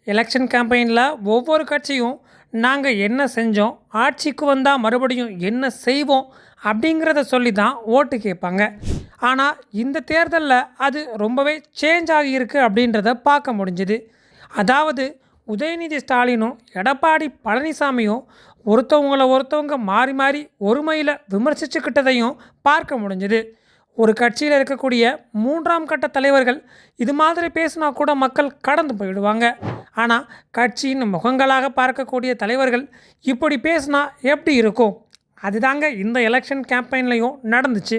Election கேம்பெயினில் ஒவ்வொரு கட்சியும் நாங்கள் என்ன செஞ்சோம், ஆட்சிக்கு வந்தால் மறுபடியும் என்ன செய்வோம் அப்படிங்கிறத சொல்லி தான் ஓட்டு கேட்பாங்க. ஆனால் இந்த தேர்தலில் அது ரொம்பவே சேஞ்ச் ஆகியிருக்கு அப்படின்றத பார்க்க முடிஞ்சுது. அதாவது உதயநிதி ஸ்டாலினும் எடப்பாடி பழனிசாமியும் ஒருத்தவங்க மாறி மாறி ஒருமையில் விமர்சிச்சுக்கிட்டதையும் பார்க்க முடிஞ்சுது. ஒரு கட்சியில் இருக்கக்கூடிய மூன்றாம் கட்ட தலைவர்கள் இது மாதிரி பேசினா கூட மக்கள் கடந்து போயிடுவாங்க. ஆனால் கட்சியின் முகங்களாக பார்க்கக்கூடிய தலைவர்கள் இப்படி பேசினா எப்படி இருக்கும்? அதுதாங்க இந்த எலெக்ஷன் கேம்பெயின்லையும் நடந்துச்சு.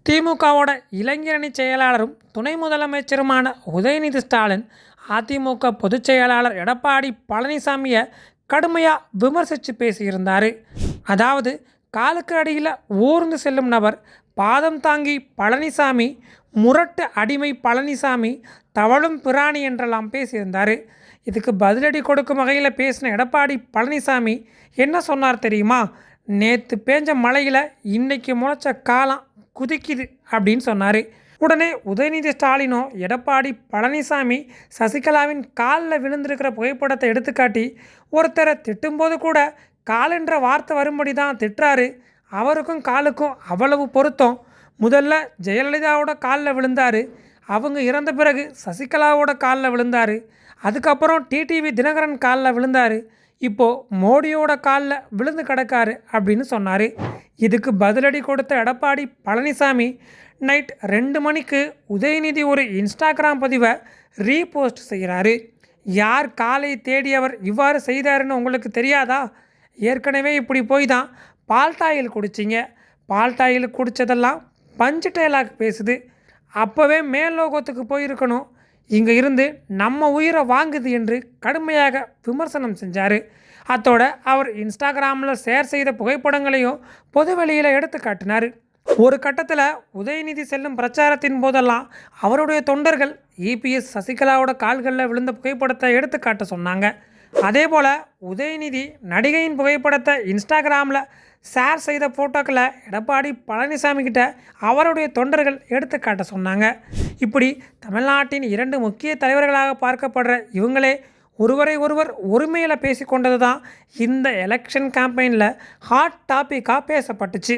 திமுகவோட இளைஞரணி செயலாளரும் துணை முதலமைச்சருமான உதயநிதி ஸ்டாலின் அதிமுக பொதுச் செயலாளர் எடப்பாடி பழனிசாமியை கடுமையாக விமர்சித்து பேசியிருந்தார். அதாவது காலுக்கு அடியில் ஊர்ந்து செல்லும் நபர் பாதம் தாங்கி பழனிசாமி, முரட்டு அடிமை பழனிசாமி, தவழும் பிராணி என்றெல்லாம் பேசியிருந்தார். இதுக்கு பதிலடி கொடுக்கும் வகையில் பேசின எடப்பாடி பழனிசாமி என்ன சொன்னார் தெரியுமா? நேற்று பேஞ்ச மழையில் இன்னைக்கு முளைச்ச காலம் குதிக்குது அப்படின்னு சொன்னார். உடனே உதயநிதி ஸ்டாலினும் எடப்பாடி பழனிசாமி சசிகலாவின் காலில் விழுந்திருக்கிற புகைப்படத்தை எடுத்துக்காட்டி ஒருத்தரை திட்டும்போது கூட காலுன்ற வார்த்தை வரும்படி தான் திட்டுறாரு. அவருக்கும் காலுக்கும் அவ்வளவு பொருத்தம். முதல்ல ஜெயலலிதாவோட காலில் விழுந்தார், அவங்க இறந்த பிறகு சசிகலாவோட காலில் விழுந்தார், அதுக்கப்புறம் டிடிவி தினகரன் காலில் விழுந்தார், இப்போது மோடியோட காலில் விழுந்து கிடக்காரு அப்படின்னு சொன்னார். இதுக்கு பதிலடி கொடுத்த எடப்பாடி பழனிசாமி நைட் 2 மணிக்கு உதயநிதி ஒரு இன்ஸ்டாகிராம் பதிவை ரீபோஸ்ட் செய்கிறாரு. யார் காலை தேடியவர் இவ்வாறு செய்தாருன்னு உங்களுக்கு தெரியாதா? ஏற்கனவே இப்படி போய் தான் பால்டாயில் குடிச்சிங்க, பால்டாயில் குடித்ததெல்லாம் பஞ்சு டைலாக் பேசுது, அப்போவே மேல் லோகத்துக்கு போயிருக்கணும், இங்கே இருந்து நம்ம உயிரை வாங்குது என்று கடுமையாக விமர்சனம் செஞ்சார். அத்தோட அவர் இன்ஸ்டாகிராமில் ஷேர் செய்த புகைப்படங்களையும் பொதுவெளியில் எடுத்து காட்டினார். ஒரு கட்டத்தில் உதயநிதி செல்லும் பிரச்சாரத்தின் போதெல்லாம் அவருடைய தொண்டர்கள் இபிஎஸ் சசிகலாவோட கால்களில் விழுந்த புகைப்படத்தை எடுத்து காட்ட சொன்னாங்க. அதே போல் உதயநிதி நடிகையின் புகைப்படத்தை இன்ஸ்டாகிராமில் ஷேர் செய்த ஃபோட்டோக்களை எடப்பாடி பழனிசாமி கிட்ட அவருடைய தொண்டர்கள் எடுத்து காட்ட சொன்னாங்க. இப்படி தமிழ்நாட்டின் 2 முக்கிய தலைவர்களாக பார்க்கப்படுற இவங்களே ஒருவரை ஒருவர் ஒருமையில் பேசிக்கொண்டது தான் இந்த எலெக்ஷன் கேம்பெயினில் ஹாட் டாப்பிக்காக பேசப்பட்டுச்சு.